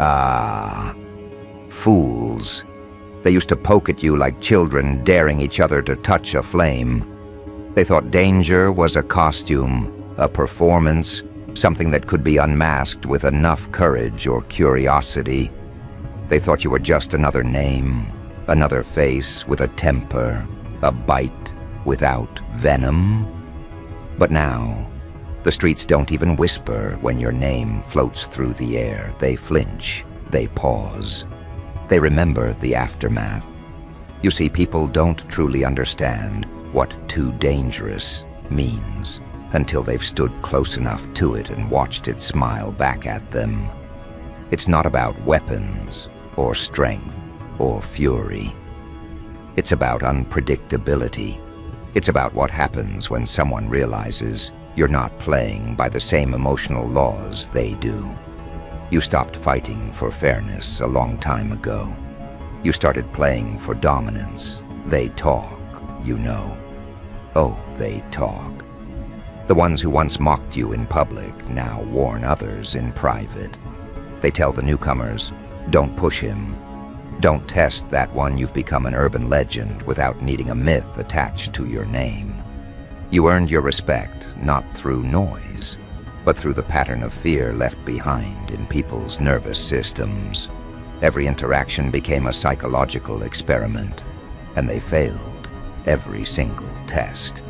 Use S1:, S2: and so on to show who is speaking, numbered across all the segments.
S1: Ah, fools. They used to poke at you like children daring each other to touch a flame. They thought danger was a costume, a performance, something that could be unmasked with enough courage or curiosity. They thought you were just another name, another face with a temper, a bite without venom. But now, the streets don't even whisper when your name floats through the air. They flinch, they pause. They remember the aftermath. You see, people don't truly understand what too dangerous means until they've stood close enough to it and watched it smile back at them. It's not about weapons or strength or fury. It's about unpredictability. It's about what happens when someone realizes you're not playing by the same emotional laws they do. You stopped fighting for fairness a long time ago. You started playing for dominance. They talk, you know. Oh, they talk. The ones who once mocked you in public now warn others in private. They tell the newcomers, don't push him. Don't test that one. You've become an urban legend without needing a myth attached to your name. You earned your respect not through noise, but through the pattern of fear left behind in people's nervous systems. Every interaction became a psychological experiment, and they failed every single test.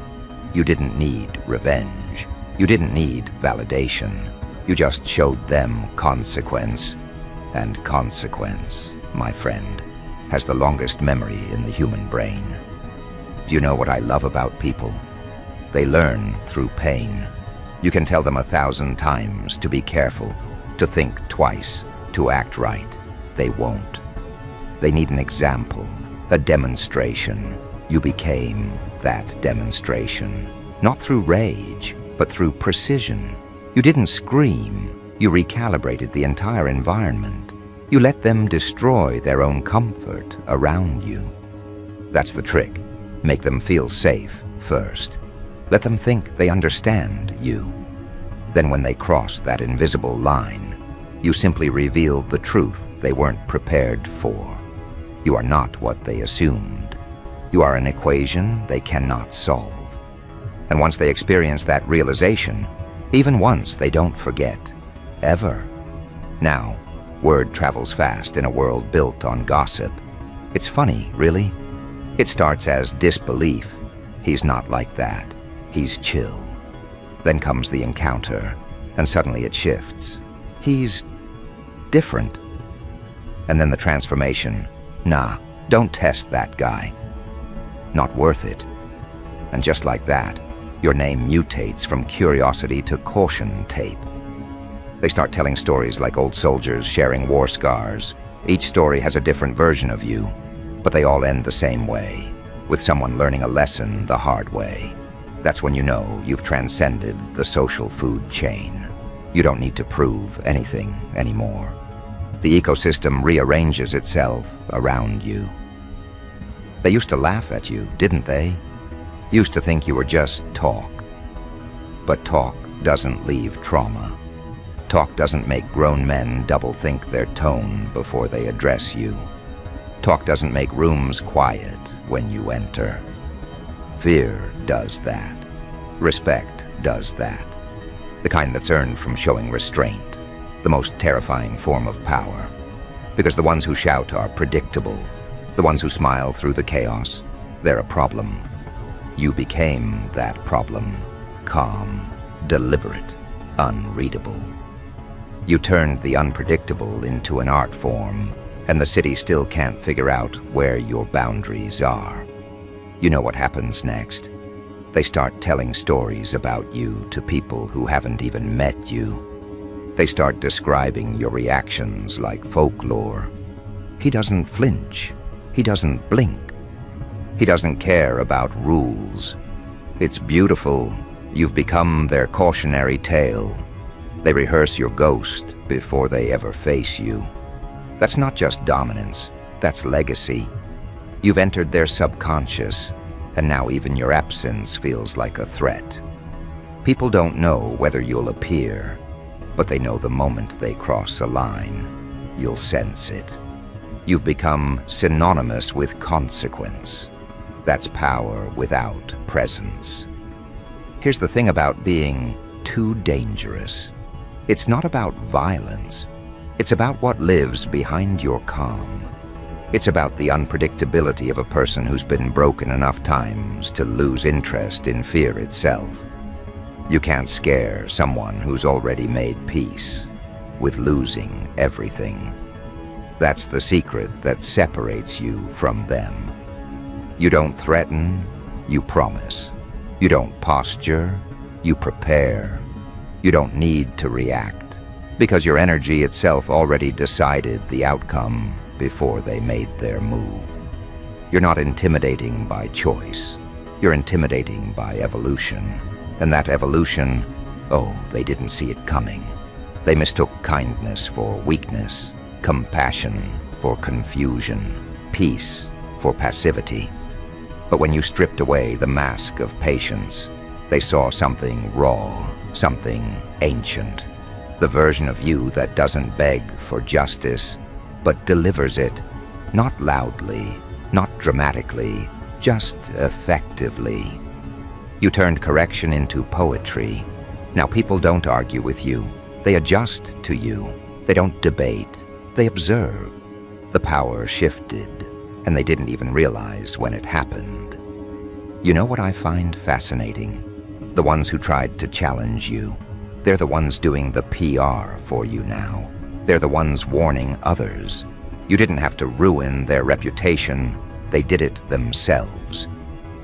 S1: You didn't need revenge. You didn't need validation. You just showed them consequence. And consequence, my friend, has the longest memory in the human brain. Do you know what I love about people? They learn through pain. You can tell them 1,000 times to be careful, to think twice, to act right. They won't. They need an example, a demonstration. You became that demonstration, not through rage, but through precision. You didn't scream. You recalibrated the entire environment. You let them destroy their own comfort around you. That's the trick. Make them feel safe first. Let them think they understand you. Then when they cross that invisible line, you simply reveal the truth they weren't prepared for. You are not what they assumed. You are an equation they cannot solve. And once they experience that realization, even once, they don't forget. Ever. Now, word travels fast in a world built on gossip. It's funny, really. It starts as disbelief. He's not like that. He's chill. Then comes the encounter, and suddenly it shifts. He's different. And then the transformation. Nah, don't test that guy. Not worth it. And just like that, your name mutates from curiosity to caution tape. They start telling stories like old soldiers sharing war scars. Each story has a different version of you, but they all end the same way, with someone learning a lesson the hard way. That's when you know you've transcended the social food chain. You don't need to prove anything anymore. The ecosystem rearranges itself around you. They used to laugh at you, didn't they? Used to think you were just talk. But talk doesn't leave trauma. Talk doesn't make grown men double-think their tone before they address you. Talk doesn't make rooms quiet when you enter. Fear does that. Respect does that. The kind that's earned from showing restraint, the most terrifying form of power. Because the ones who shout are predictable. The ones who smile through the chaos, they're a problem. You became that problem. Calm, deliberate, unreadable. You turned the unpredictable into an art form, and the city still can't figure out where your boundaries are. You know what happens next. They start telling stories about you to people who haven't even met you. They start describing your reactions like folklore. He doesn't flinch. He doesn't blink. He doesn't care about rules. It's beautiful. You've become their cautionary tale. They rehearse your ghost before they ever face you. That's not just dominance. That's legacy. You've entered their subconscious, and now even your absence feels like a threat. People don't know whether you'll appear, but they know the moment they cross a line. you'll sense it. You've become synonymous with consequence. That's power without presence. Here's the thing about being too dangerous. It's not about violence. It's about what lives behind your calm. It's about the unpredictability of a person who's been broken enough times to lose interest in fear itself. You can't scare someone who's already made peace with losing everything. That's the secret that separates you from them. You don't threaten, you promise. You don't posture, you prepare. You don't need to react, because your energy itself already decided the outcome before they made their move. You're not intimidating by choice. You're intimidating by evolution. And that evolution, oh, they didn't see it coming. They mistook kindness for weakness, compassion for confusion, peace for passivity. But when you stripped away the mask of patience, they saw something raw, something ancient. The version of you that doesn't beg for justice, but delivers it, not loudly, not dramatically, just effectively. You turned correction into poetry. Now people don't argue with you. They adjust to you. They don't debate. They observe. The power shifted, and they didn't even realize when it happened. You know what I find fascinating? The ones who tried to challenge you. They're the ones doing the PR for you now. They're the ones warning others. You didn't have to ruin their reputation. They did it themselves.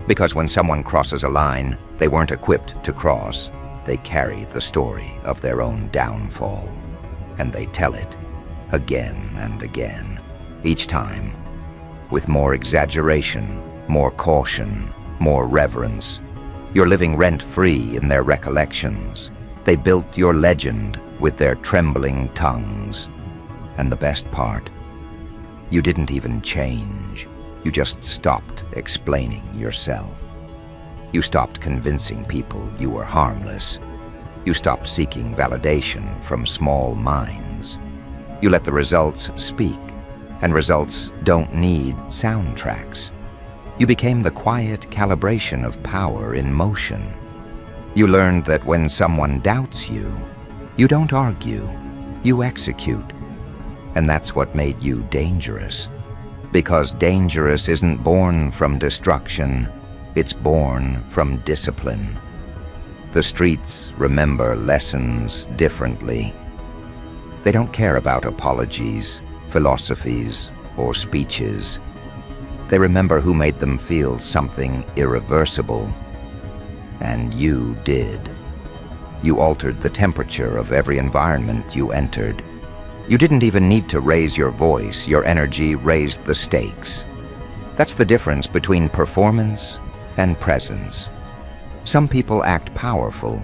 S1: Because when someone crosses a line, they weren't equipped to cross. They carry the story of their own downfall. And they tell it again and again, each time, with more exaggeration, more caution, more reverence. You're living rent-free in their recollections. They built your legend with their trembling tongues. And the best part, you didn't even change. You just stopped explaining yourself. You stopped convincing people you were harmless. You stopped seeking validation from small minds. You let the results speak, and results don't need soundtracks. You became the quiet calibration of power in motion. You learned that when someone doubts you, you don't argue, you execute. And that's what made you dangerous. Because dangerous isn't born from destruction, it's born from discipline. The streets remember lessons differently. They don't care about apologies, philosophies, or speeches. They remember who made them feel something irreversible. And you did. You altered the temperature of every environment you entered. You didn't even need to raise your voice. Your energy raised the stakes. That's the difference between performance and presence. Some people act powerful.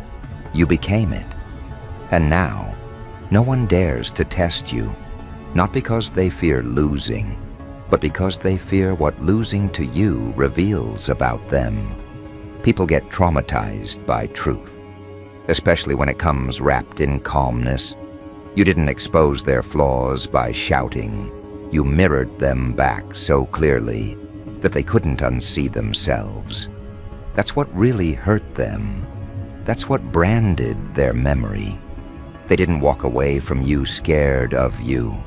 S1: You became it. And now, no one dares to test you, not because they fear losing, but because they fear what losing to you reveals about them. People get traumatized by truth, especially when it comes wrapped in calmness. You didn't expose their flaws by shouting. You mirrored them back so clearly that they couldn't unsee themselves. That's what really hurt them. That's what branded their memory. They didn't walk away from you scared of you.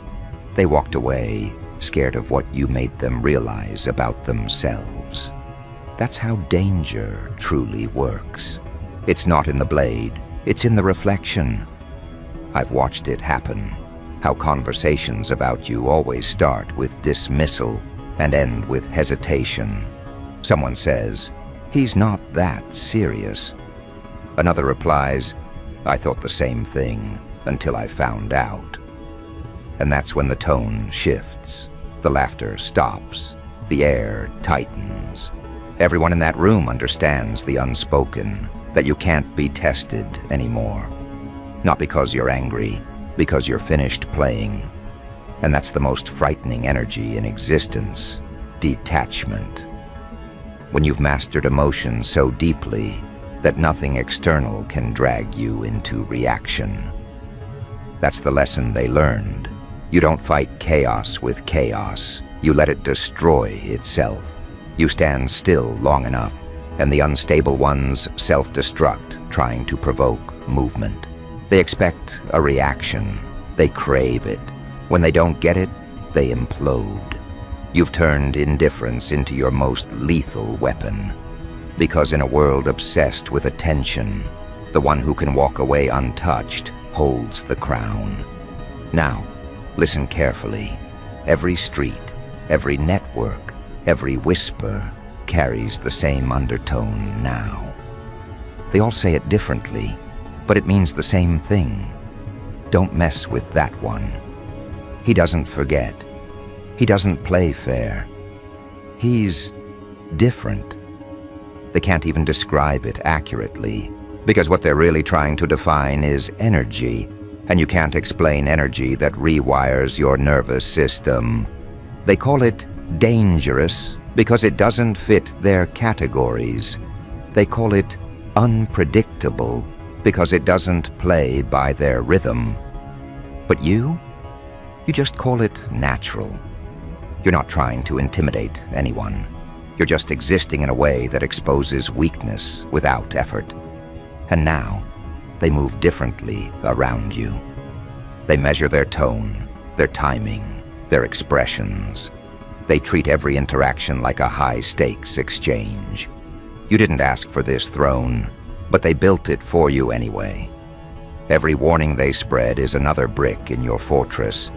S1: They walked away scared of what you made them realize about themselves. That's how danger truly works. It's not in the blade, it's in the reflection. I've watched it happen, how conversations about you always start with dismissal and end with hesitation. Someone says, "He's not that serious." Another replies, "I thought the same thing until I found out." And that's when the tone shifts, the laughter stops, the air tightens. Everyone in that room understands the unspoken, that you can't be tested anymore. Not because you're angry, because you're finished playing. And that's the most frightening energy in existence, detachment. When you've mastered emotion so deeply that nothing external can drag you into reaction. That's the lesson they learned. You don't fight chaos with chaos. You let it destroy itself. You stand still long enough, and the unstable ones self-destruct, trying to provoke movement. They expect a reaction. They crave it. When they don't get it, they implode. You've turned indifference into your most lethal weapon. Because in a world obsessed with attention, the one who can walk away untouched holds the crown. Now, listen carefully. Every street, every network, every whisper carries the same undertone now. They all say it differently, but it means the same thing. Don't mess with that one. He doesn't forget. He doesn't play fair. He's different. They can't even describe it accurately, because what they're really trying to define is energy, and you can't explain energy that rewires your nervous system. They call it dangerous because it doesn't fit their categories. They call it unpredictable because it doesn't play by their rhythm. But you just call it natural. You're not trying to intimidate anyone. You're just existing in a way that exposes weakness without effort. And now, they move differently around you. They measure their tone, their timing, their expressions. They treat every interaction like a high-stakes exchange. You didn't ask for this throne, but they built it for you anyway. Every warning they spread is another brick in your fortress.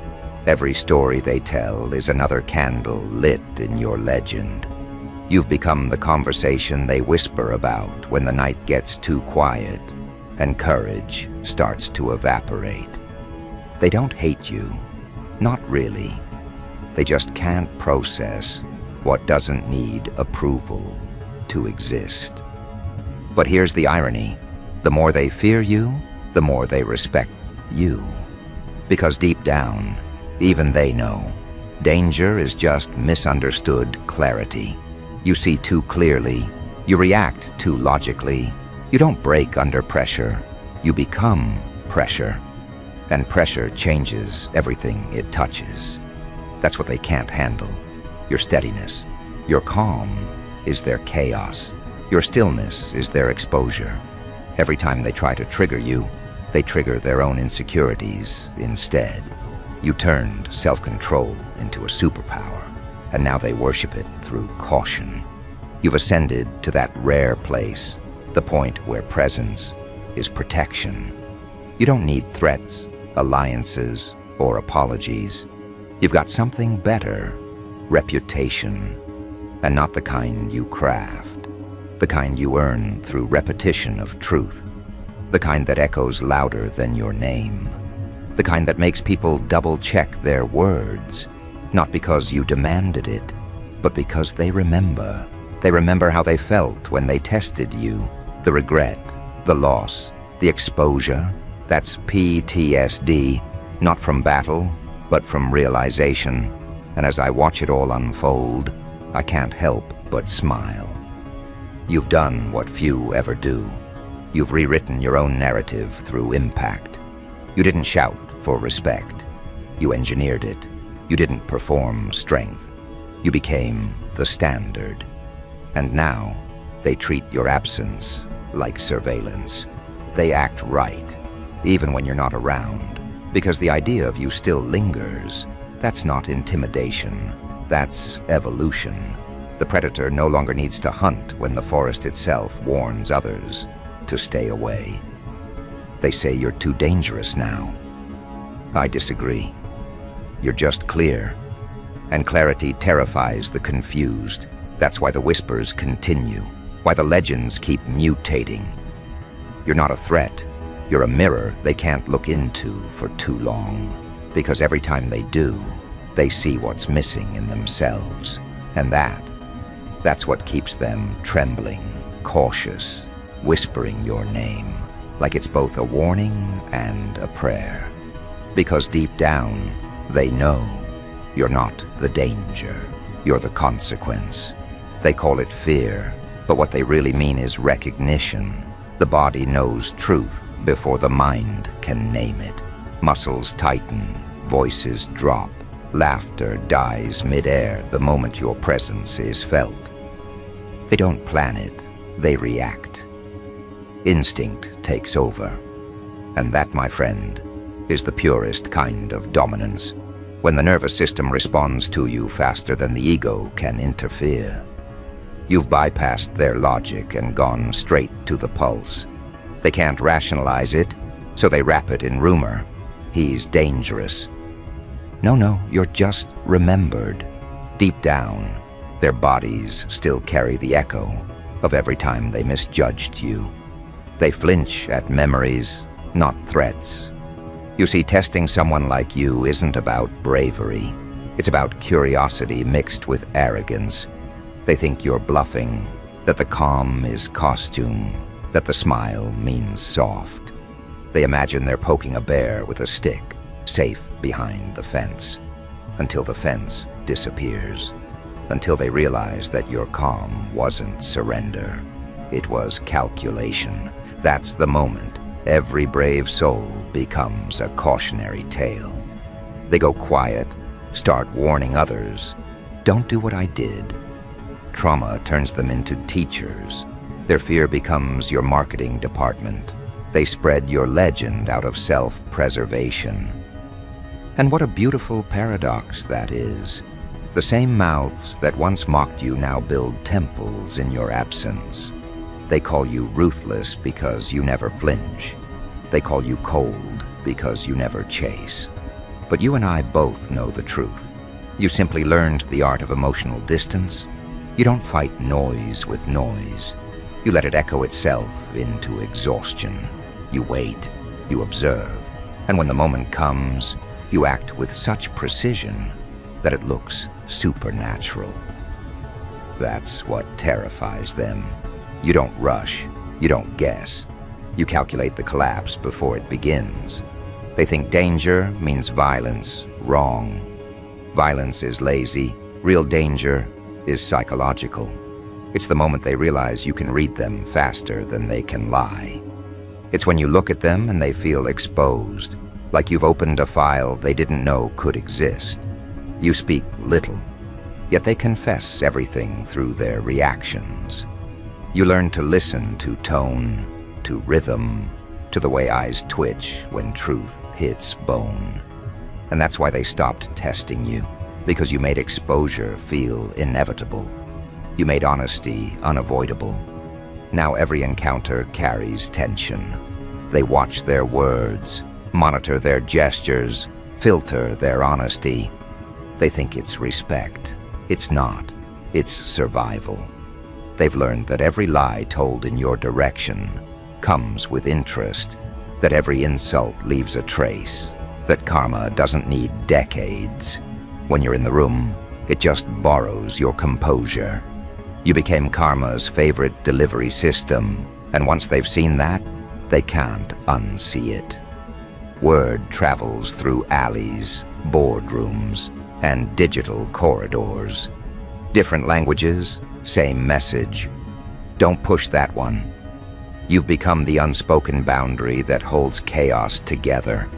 S1: Every story they tell is another candle lit in your legend. You've become the conversation they whisper about when the night gets too quiet and courage starts to evaporate. They don't hate you. Not really. They just can't process what doesn't need approval to exist. But here's the irony. The more they fear you, the more they respect you. Because deep down, even they know, danger is just misunderstood clarity. You see too clearly. You react too logically. You don't break under pressure. You become pressure. And pressure changes everything it touches. That's what they can't handle. Your steadiness. Your calm is their chaos. Your stillness is their exposure. Every time they try to trigger you, they trigger their own insecurities instead. You turned self-control into a superpower, and now they worship it through caution. You've ascended to that rare place, the point where presence is protection. You don't need threats, alliances, or apologies. You've got something better, reputation, and not the kind you craft, the kind you earn through repetition of truth, the kind that echoes louder than your name, the kind that makes people double-check their words, not because you demanded it, but because they remember. They remember how they felt when they tested you, the regret, the loss, the exposure. That's PTSD, not from battle, but from realization. And as I watch it all unfold, I can't help but smile. You've done what few ever do. You've rewritten your own narrative through impact. You didn't shout for respect. You engineered it. You didn't perform strength. You became the standard. And now, they treat your absence like surveillance. They act right, even when you're not around, because the idea of you still lingers. That's not intimidation. That's evolution. The predator no longer needs to hunt when the forest itself warns others to stay away. They say you're too dangerous now. I disagree. You're just clear. And clarity terrifies the confused. That's why the whispers continue, why the legends keep mutating. You're not a threat. You're a mirror they can't look into for too long. Because every time they do, they see what's missing in themselves. And that's what keeps them trembling, cautious, whispering your name, like it's both a warning and a prayer. Because deep down, they know you're not the danger, you're the consequence. They call it fear, but what they really mean is recognition. The body knows truth before the mind can name it. Muscles tighten, Voices drop. Laughter dies mid-air the moment your presence is felt. They don't plan it, they react. Instinct takes over. And that, my friend, is the purest kind of dominance, when the nervous system responds to you faster than the ego can interfere. You've bypassed their logic and gone straight to the pulse. They can't rationalize it, so they wrap it in rumor. He's dangerous. No, you're just remembered. Deep down, their bodies still carry the echo of every time they misjudged you. They flinch at memories, not threats. You see, testing someone like you isn't about bravery. It's about curiosity mixed with arrogance. They think you're bluffing, that the calm is costume, that the smile means soft. They imagine they're poking a bear with a stick, safe behind the fence, until the fence disappears, until they realize that your calm wasn't surrender. It was calculation. That's the moment every brave soul becomes a cautionary tale. They go quiet, start warning others. Don't do what I did. Trauma turns them into teachers. Their fear becomes your marketing department. They spread your legend out of self-preservation. And what a beautiful paradox that is. The same mouths that once mocked you now build temples in your absence. They call you ruthless because you never flinch. They call you cold because you never chase. But you and I both know the truth. You simply learned the art of emotional distance. You don't fight noise with noise. You let it echo itself into exhaustion. You wait, you observe, and when the moment comes, you act with such precision that it looks supernatural. That's what terrifies them. You don't rush, you don't guess. You calculate the collapse before it begins. They think danger means violence. Wrong. Violence is lazy. Real danger is psychological. It's the moment they realize you can read them faster than they can lie. It's when you look at them and they feel exposed, like you've opened a file they didn't know could exist. You speak little, yet they confess everything through their reactions. You learn to listen to tone, to rhythm, to the way eyes twitch when truth hits bone. And that's why they stopped testing you, because you made exposure feel inevitable. You made honesty unavoidable. Now every encounter carries tension. They watch their words, monitor their gestures, filter their honesty. They think it's respect. It's not. It's survival. They've learned that every lie told in your direction comes with interest, that every insult leaves a trace, that karma doesn't need decades. When you're in the room, it just borrows your composure. You became karma's favorite delivery system, and once they've seen that, they can't unsee it. Word travels through alleys, boardrooms, and digital corridors. Different languages, same message. Don't push that one. You've become the unspoken boundary that holds chaos together.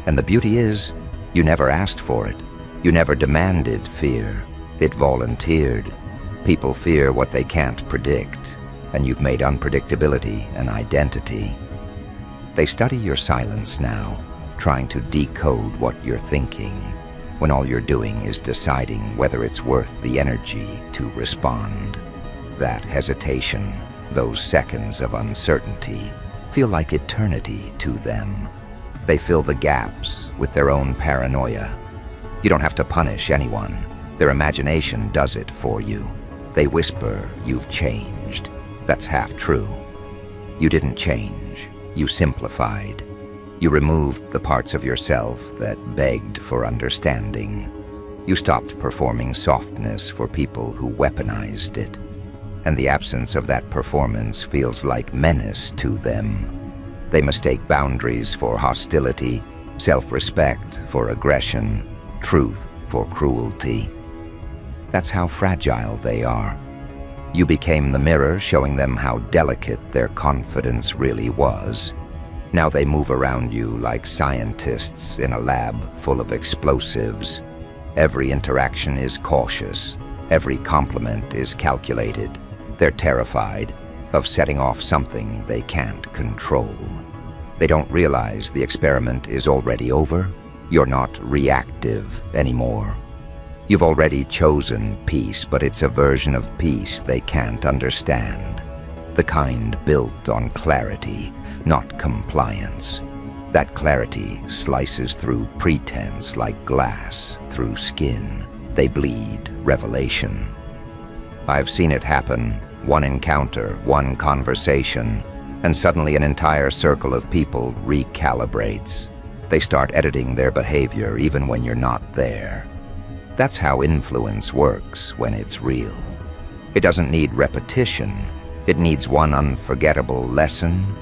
S1: And the beauty is, you never asked for it. You never demanded fear. It volunteered. People fear what they can't predict, and you've made unpredictability an identity. They study your silence now, trying to decode what you're thinking, when all you're doing is deciding whether it's worth the energy to respond. That hesitation, those seconds of uncertainty, feel like eternity to them. They fill the gaps with their own paranoia. You don't have to punish anyone. Their imagination does it for you. They whisper, "You've changed." That's half true. You didn't change. You simplified. You removed the parts of yourself that begged for understanding. You stopped performing softness for people who weaponized it. And the absence of that performance feels like menace to them. They mistake boundaries for hostility, self-respect for aggression, truth for cruelty. That's how fragile they are. You became the mirror showing them how delicate their confidence really was. Now they move around you like scientists in a lab full of explosives. Every interaction is cautious. Every compliment is calculated. They're terrified of setting off something they can't control. They don't realize the experiment is already over. You're not reactive anymore. You've already chosen peace, but it's a version of peace they can't understand. The kind built on clarity, not compliance. That clarity slices through pretense like glass through skin. They bleed revelation. I've seen it happen. One encounter, one conversation, and suddenly an entire circle of people recalibrates. They start editing their behavior even when you're not there. That's how influence works when it's real. It doesn't need repetition. It needs one unforgettable lesson.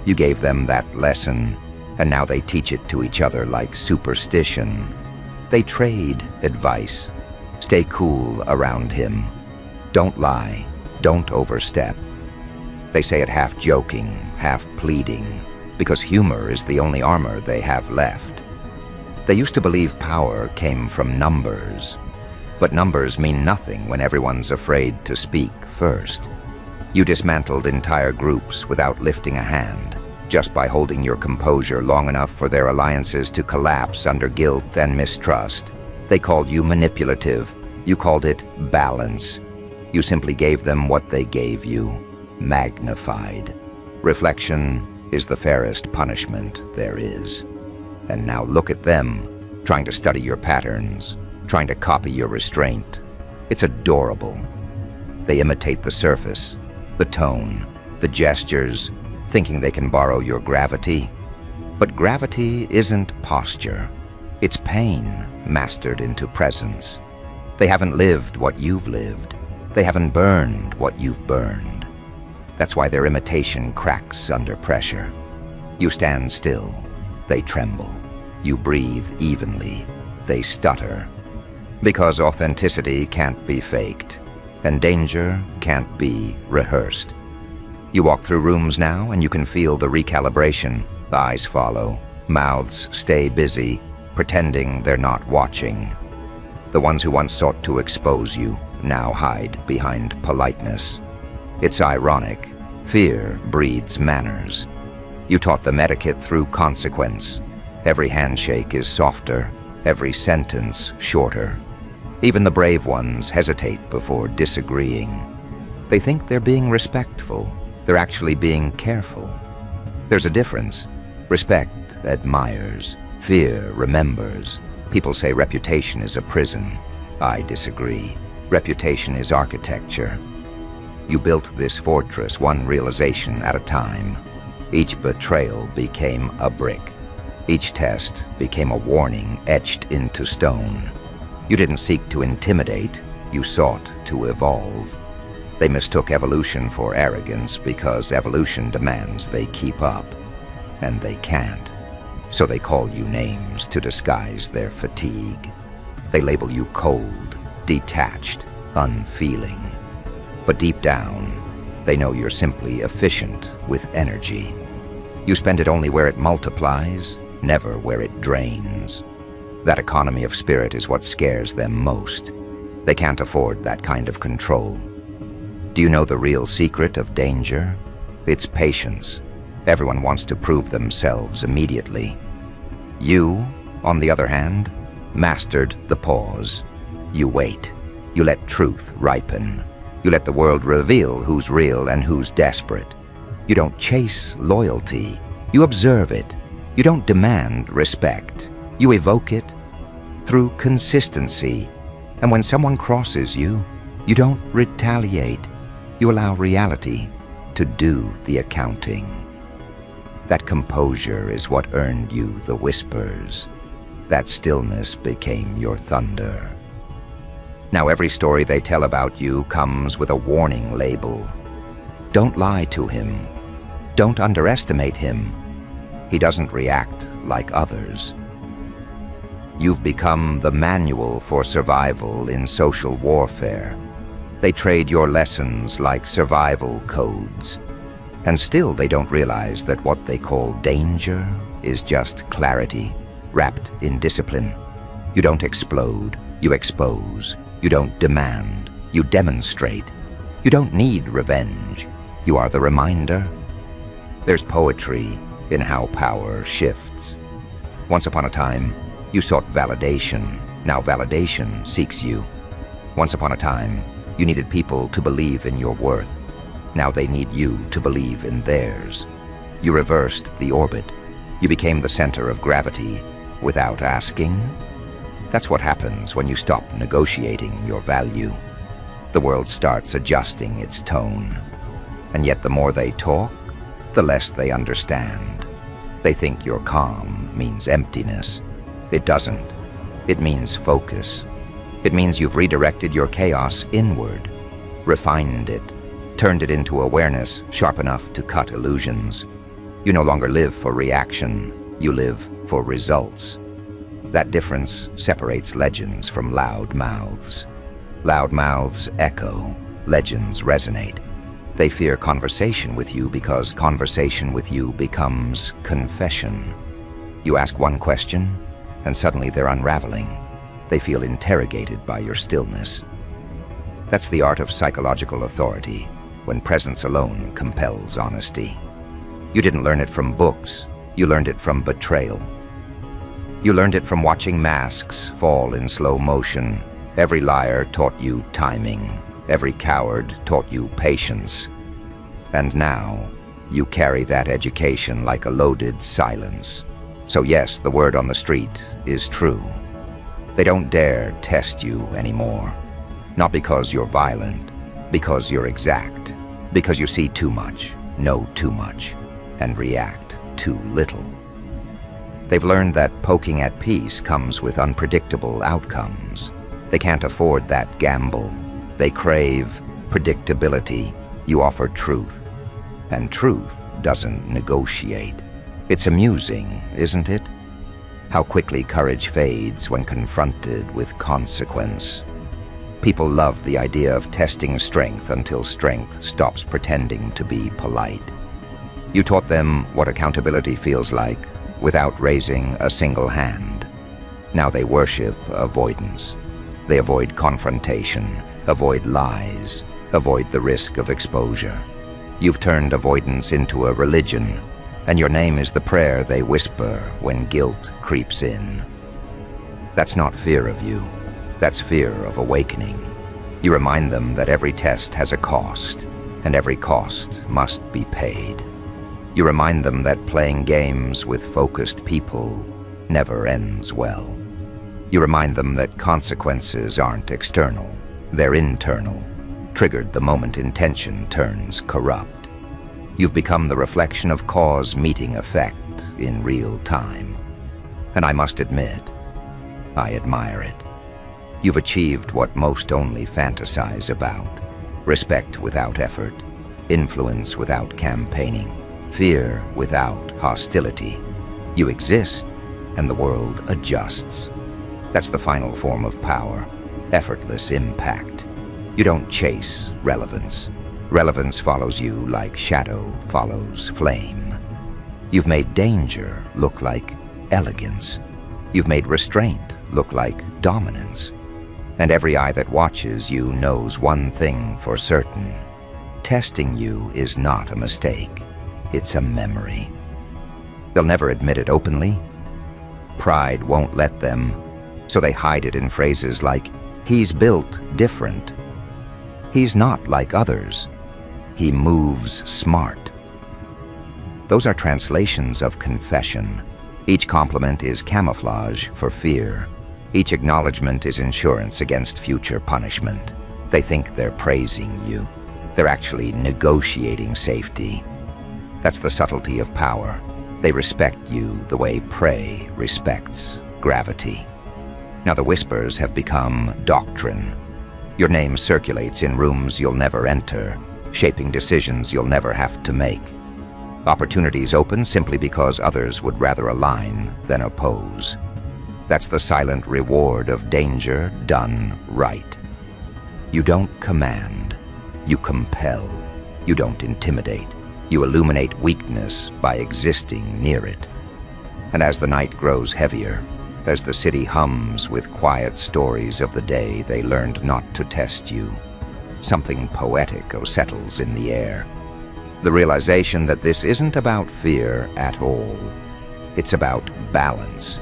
S1: You gave them that lesson, and now they teach it to each other like superstition. They trade advice. Stay cool around him. Don't lie. Don't overstep. They say it half joking, half pleading, because humor is the only armor they have left. They used to believe power came from numbers, but numbers mean nothing when everyone's afraid to speak first. You dismantled entire groups without lifting a hand, just by holding your composure long enough for their alliances to collapse under guilt and mistrust. They called you manipulative. You called it balance. You simply gave them what they gave you, magnified. Reflection is the fairest punishment there is. And now look at them, trying to study your patterns, trying to copy your restraint. It's adorable. They imitate the surface, the tone, the gestures, thinking they can borrow your gravity. But gravity isn't posture. It's pain mastered into presence. They haven't lived what you've lived. They haven't burned what you've burned. That's why their imitation cracks under pressure. You stand still. They tremble. You breathe evenly. They stutter. Because authenticity can't be faked, and danger can't be rehearsed. You walk through rooms now, and you can feel the recalibration. Eyes follow. Mouths stay busy, pretending they're not watching. The ones who once sought to expose you now hide behind politeness. It's ironic. Fear breeds manners. You taught them etiquette through consequence. Every handshake is softer, every sentence shorter. Even the brave ones hesitate before disagreeing. They think they're being respectful. They're actually being careful. There's a difference. Respect admires. Fear remembers. People say reputation is a prison. I disagree. Reputation is architecture. You built this fortress one realization at a time. Each betrayal became a brick. Each test became a warning etched into stone. You didn't seek to intimidate, you sought to evolve. They mistook evolution for arrogance because evolution demands they keep up, and they can't. So they call you names to disguise their fatigue. They label you cold, detached, unfeeling. But deep down, they know you're simply efficient with energy. You spend it only where it multiplies, never where it drains. That economy of spirit is what scares them most. They can't afford that kind of control. Do you know the real secret of danger? It's patience. Everyone wants to prove themselves immediately. You, on the other hand, mastered the pause. You wait. You let truth ripen. You let the world reveal who's real and who's desperate. You don't chase loyalty. You observe it. You don't demand respect. You evoke it through consistency. And when someone crosses you, you don't retaliate. You allow reality to do the accounting. That composure is what earned you the whispers. That stillness became your thunder. Now every story they tell about you comes with a warning label. Don't lie to him. Don't underestimate him. He doesn't react like others. You've become the manual for survival in social warfare. They trade your lessons like survival codes. And still they don't realize that what they call danger is just clarity, wrapped in discipline. You don't explode, you expose. You don't demand, you demonstrate. You don't need revenge, you are the reminder. There's poetry in how power shifts. Once upon a time, you sought validation. Now validation seeks you. Once upon a time, you needed people to believe in your worth. Now they need you to believe in theirs. You reversed the orbit. You became the center of gravity without asking. That's what happens when you stop negotiating your value. The world starts adjusting its tone. And yet the more they talk, the less they understand. They think your calm means emptiness. It doesn't. It means focus. It means you've redirected your chaos inward, refined it, turned it into awareness sharp enough to cut illusions. You no longer live for reaction, you live for results. That difference separates legends from loud mouths. Loud mouths echo, legends resonate. They fear conversation with you because conversation with you becomes confession. You ask one question, and suddenly they're unraveling. They feel interrogated by your stillness. That's the art of psychological authority, when presence alone compels honesty. You didn't learn it from books, you learned it from betrayal. You learned it from watching masks fall in slow motion. Every liar taught you timing. Every coward taught you patience. And now, you carry that education like a loaded silence. So yes, the word on the street is true. They don't dare test you anymore. Not because you're violent, because you're exact. Because you see too much, know too much, and react too little. They've learned that poking at peace comes with unpredictable outcomes. They can't afford that gamble. They crave predictability. You offer truth. And truth doesn't negotiate. It's amusing, isn't it? How quickly courage fades when confronted with consequence. People love the idea of testing strength until strength stops pretending to be polite. You taught them what accountability feels like without raising a single hand. Now they worship avoidance. They avoid confrontation, avoid lies, avoid the risk of exposure. You've turned avoidance into a religion, and your name is the prayer they whisper when guilt creeps in. That's not fear of you. That's fear of awakening. You remind them that every test has a cost, and every cost must be paid. You remind them that playing games with focused people never ends well. You remind them that consequences aren't external, they're internal, triggered the moment intention turns corrupt. You've become the reflection of cause meeting effect in real time. And I must admit, I admire it. You've achieved what most only fantasize about: respect without effort, influence without campaigning, fear without hostility. You exist, and the world adjusts. That's the final form of power, effortless impact. You don't chase relevance. Relevance follows you like shadow follows flame. You've made danger look like elegance. You've made restraint look like dominance. And every eye that watches you knows one thing for certain. Testing you is not a mistake. It's a memory. They'll never admit it openly. Pride won't let them, so they hide it in phrases like, "He's built different." He's not like others. He moves smart. Those are translations of confession. Each compliment is camouflage for fear. Each acknowledgement is insurance against future punishment. They think they're praising you. They're actually negotiating safety. That's the subtlety of power. They respect you the way prey respects gravity. Now the whispers have become doctrine. Your name circulates in rooms you'll never enter, shaping decisions you'll never have to make. Opportunities open simply because others would rather align than oppose. That's the silent reward of danger done right. You don't command, you compel. You don't intimidate, You illuminate weakness by existing near it. And as the night grows heavier, as the city hums with quiet stories of the day they learned not to test you, something poetic settles in the air. The realization that this isn't about fear at all. It's about balance.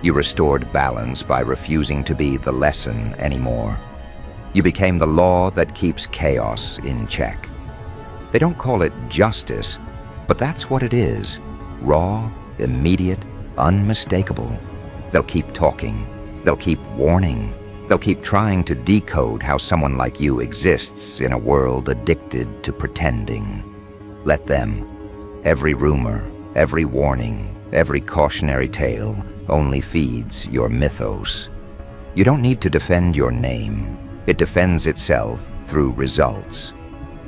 S1: You restored balance by refusing to be the lesson anymore. You became the law that keeps chaos in check. They don't call it justice, but that's what it is. Raw, immediate, unmistakable. They'll keep talking. They'll keep warning. They'll keep trying to decode how someone like you exists in a world addicted to pretending. Let them. Every rumor, every warning, every cautionary tale only feeds your mythos. You don't need to defend your name. It defends itself through results.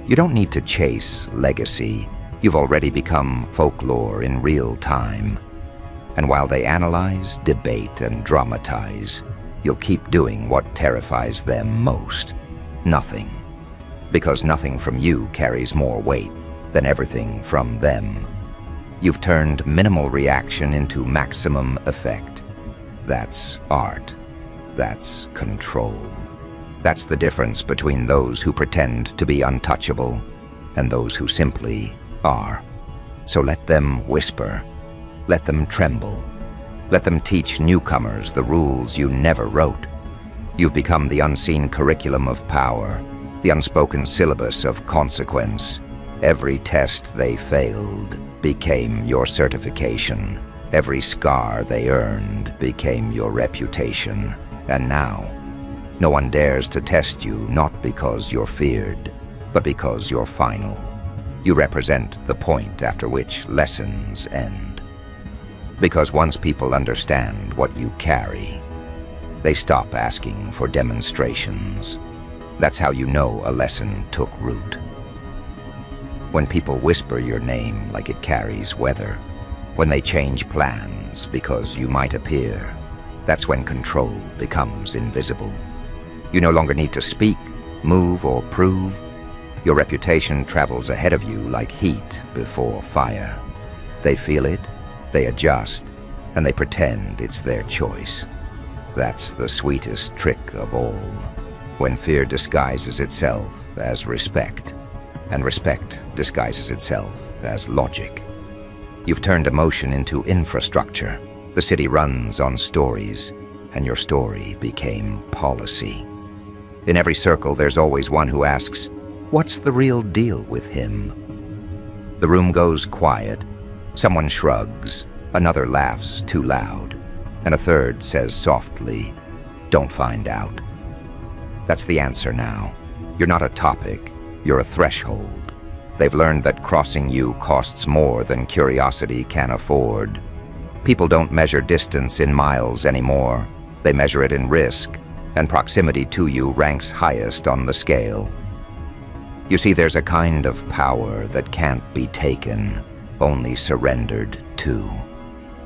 S1: You don't need to chase legacy. You've already become folklore in real time. And while they analyze, debate, and dramatize, you'll keep doing what terrifies them most. Nothing. Because nothing from you carries more weight than everything from them. You've turned minimal reaction into maximum effect. That's art. That's control. That's the difference between those who pretend to be untouchable and those who simply are. So let them whisper. Let them tremble. Let them teach newcomers the rules you never wrote. You've become the unseen curriculum of power, the unspoken syllabus of consequence. Every test they failed became your certification. Every scar they earned became your reputation. And now, no one dares to test you, not because you're feared, but because you're final. You represent the point after which lessons end. Because once people understand what you carry, they stop asking for demonstrations. That's how you know a lesson took root. When people whisper your name like it carries weather, when they change plans because you might appear, that's when control becomes invisible. You no longer need to speak, move, or prove. Your reputation travels ahead of you like heat before fire. They feel it, they adjust, and they pretend it's their choice. That's the sweetest trick of all, when fear disguises itself as respect, and respect disguises itself as logic. You've turned emotion into infrastructure. The city runs on stories, and your story became policy. In every circle, there's always one who asks, "What's the real deal with him?" The room goes quiet. Someone shrugs, another laughs too loud, and a third says softly, "Don't find out." That's the answer now. You're not a topic, you're a threshold. They've learned that crossing you costs more than curiosity can afford. People don't measure distance in miles anymore. They measure it in risk, and proximity to you ranks highest on the scale. You see, there's a kind of power that can't be taken, only surrendered to.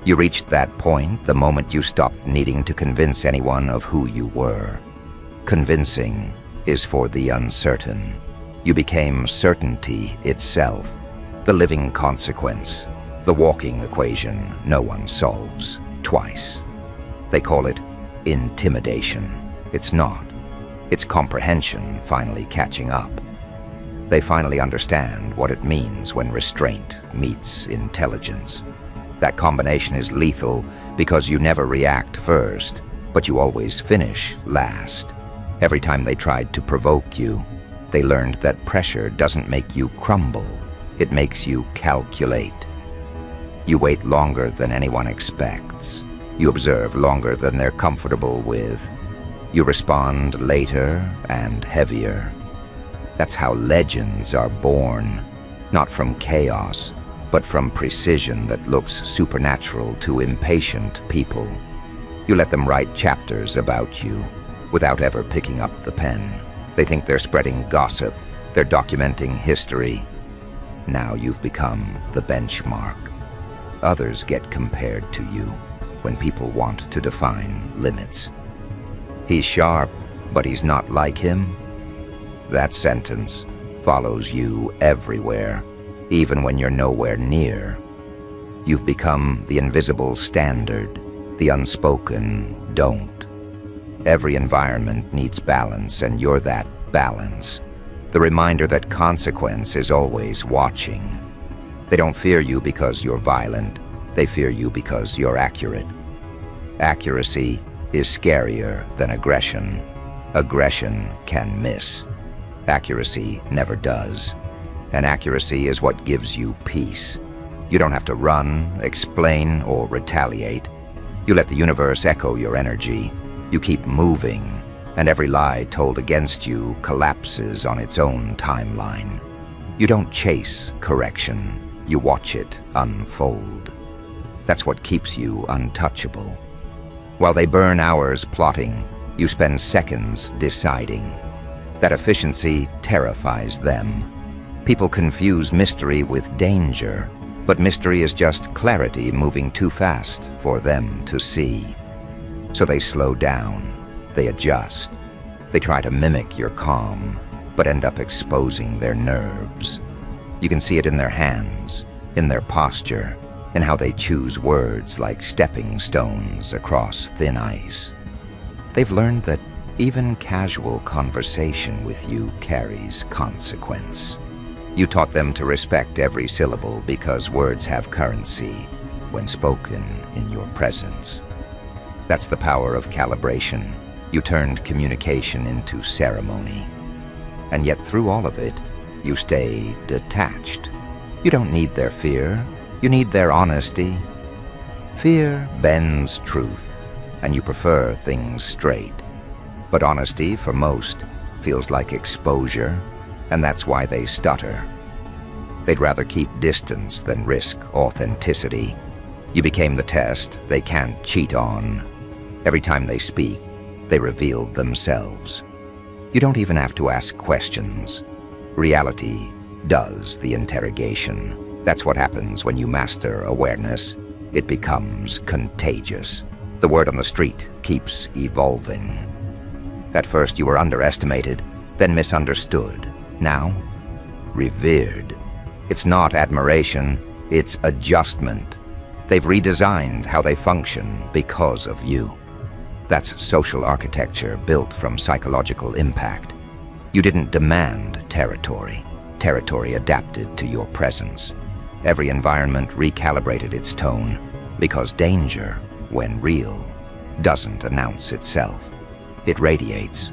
S1: You reached that point the moment you stopped needing to convince anyone of who you were. Convincing is for the uncertain. You became certainty itself, the living consequence, the walking equation no one solves twice. They call it intimidation. It's not. It's comprehension finally catching up. They finally understand what it means when restraint meets intelligence. That combination is lethal because you never react first, but you always finish last. Every time they tried to provoke you, they learned that pressure doesn't make you crumble. It makes you calculate. You wait longer than anyone expects. You observe longer than they're comfortable with. You respond later and heavier. That's how legends are born, not from chaos, but from precision that looks supernatural to impatient people. You let them write chapters about you without ever picking up the pen. They think they're spreading gossip, they're documenting history. Now you've become the benchmark. Others get compared to you when people want to define limits. He's sharp, but he's not like him. That sentence follows you everywhere. even when you're nowhere near. You've become the invisible standard, the unspoken don't. Every environment needs balance, and you're that balance. The reminder that consequence is always watching. They don't fear you because you're violent. They fear you because you're accurate. Accuracy is scarier than aggression. Aggression can miss. Accuracy never does. And accuracy is what gives you peace. You don't have to run, explain, or retaliate. You let the universe echo your energy. You keep moving, and every lie told against you collapses on its own timeline. You don't chase correction. You watch it unfold. That's what keeps you untouchable. While they burn hours plotting, you spend seconds deciding. That efficiency terrifies them. People confuse mystery with danger, but mystery is just clarity moving too fast for them to see. So they slow down, they adjust, they try to mimic your calm, but end up exposing their nerves. You can see it in their hands, in their posture, in how they choose words like stepping stones across thin ice. They've learned that even casual conversation with you carries consequence. You taught them to respect every syllable because words have currency when spoken in your presence. That's the power of calibration. You turned communication into ceremony. And yet through all of it, you stay detached. You don't need their fear, you need their honesty. Fear bends truth, and you prefer things straight. But honesty, for most, feels like exposure, and that's why they stutter. They'd rather keep distance than risk authenticity. You became the test they can't cheat on. Every time they speak, they reveal themselves. You don't even have to ask questions. Reality does the interrogation. That's what happens when you master awareness. It becomes contagious. The word on the street keeps evolving. At first you were underestimated, then misunderstood. Now, revered. It's not admiration, it's adjustment. They've redesigned how they function because of you. That's social architecture built from psychological impact. You didn't demand territory. Territory adapted to your presence. Every environment recalibrated its tone because danger, when real, doesn't announce itself. It radiates.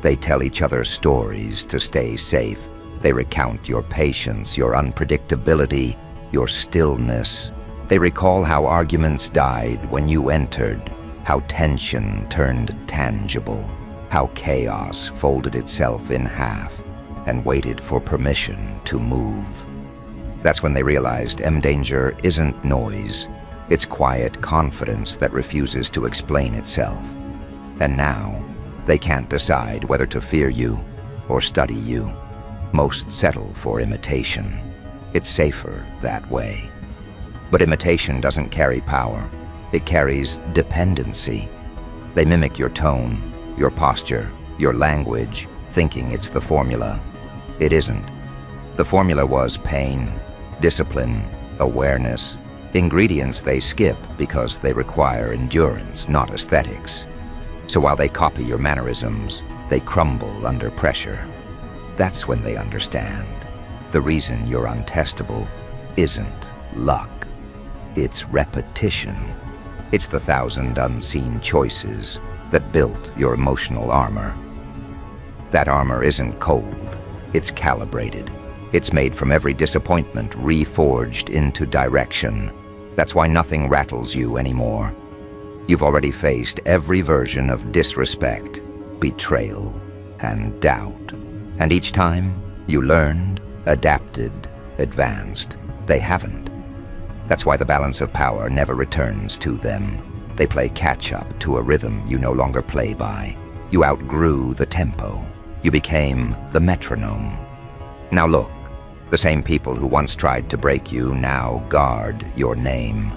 S1: They tell each other stories to stay safe. They recount your patience, your unpredictability, your stillness. They recall how arguments died when you entered, how tension turned tangible, how chaos folded itself in half and waited for permission to move. That's when they realized danger isn't noise. It's quiet confidence that refuses to explain itself. And now, they can't decide whether to fear you or study you. Most settle for imitation. It's safer that way. But imitation doesn't carry power. It carries dependency. They mimic your tone, your posture, your language, thinking it's the formula. It isn't. The formula was pain, discipline, awareness, ingredients they skip because they require endurance, not aesthetics. So while they copy your mannerisms, they crumble under pressure. That's when they understand. The reason you're untestable isn't luck. It's repetition. It's the 1,000 unseen choices that built your emotional armor. That armor isn't cold. It's calibrated. It's made from every disappointment reforged into direction. That's why nothing rattles you anymore. You've already faced every version of disrespect, betrayal, and doubt. And each time, you learned, adapted, advanced. They haven't. That's why the balance of power never returns to them. They play catch-up to a rhythm you no longer play by. You outgrew the tempo. You became the metronome. Now look, the same people who once tried to break you now guard your name.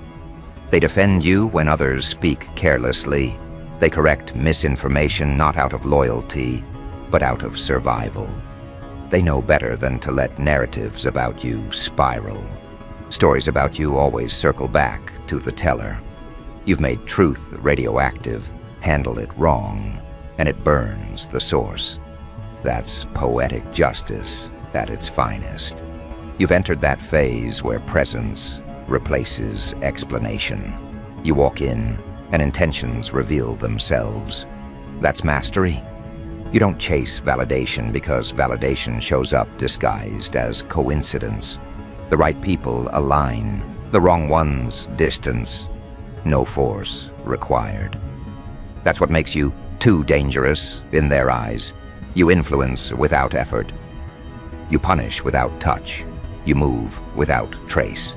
S1: They defend you when others speak carelessly. They correct misinformation not out of loyalty, but out of survival. They know better than to let narratives about you spiral. Stories about you always circle back to the teller. You've made truth radioactive, handle it wrong, and it burns the source. That's poetic justice at its finest. You've entered that phase where presence replaces explanation. You walk in, and intentions reveal themselves. That's mastery. You don't chase validation because validation shows up disguised as coincidence. The right people align, the wrong ones distance. No force required. That's what makes you too dangerous in their eyes. You influence without effort. You punish without touch. You move without trace.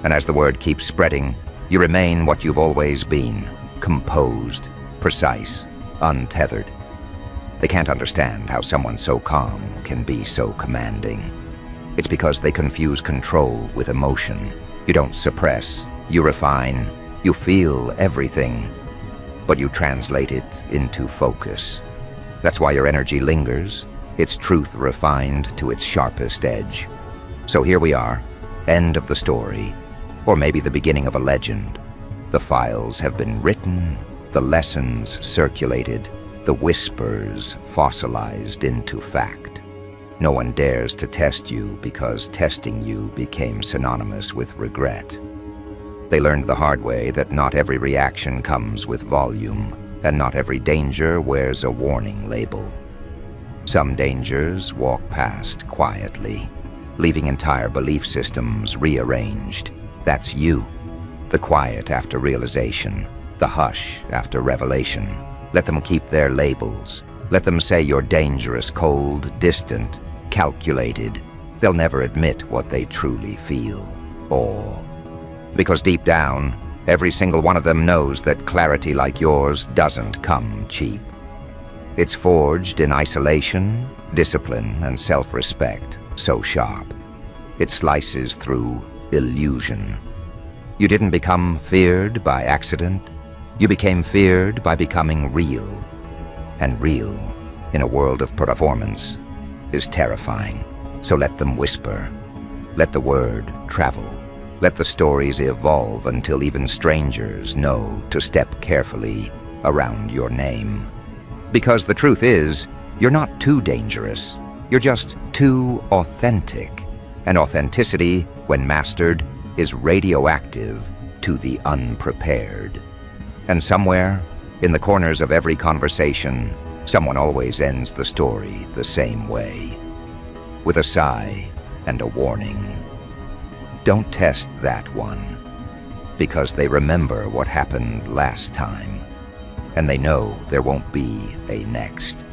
S1: And as the word keeps spreading, you remain what you've always been, composed, precise, untethered. They can't understand how someone so calm can be so commanding. It's because they confuse control with emotion. You don't suppress, you refine, you feel everything, but you translate it into focus. That's why your energy lingers, its truth refined to its sharpest edge. So here we are, end of the story, or maybe the beginning of a legend. The files have been written, the lessons circulated, the whispers fossilized into fact. No one dares to test you because testing you became synonymous with regret. They learned the hard way that not every reaction comes with volume, and not every danger wears a warning label. Some dangers walk past quietly, leaving entire belief systems rearranged. That's you. The quiet after realization, the hush after revelation. Let them keep their labels. Let them say you're dangerous, cold, distant, calculated. They'll never admit what they truly feel. Or because deep down, every single one of them knows that clarity like yours doesn't come cheap. It's forged in isolation, discipline, and self-respect, so sharp. It slices through illusion. You didn't become feared by accident. You became feared by becoming real. And real, in a world of performance, is terrifying. So let them whisper. Let the word travel. Let the stories evolve until even strangers know to step carefully around your name. Because the truth is, you're not too dangerous. You're just too authentic. And authenticity, when mastered, is radioactive to the unprepared. And somewhere, in the corners of every conversation, someone always ends the story the same way. With a sigh and a warning. Don't test that one, because they remember what happened last time, and they know there won't be a next.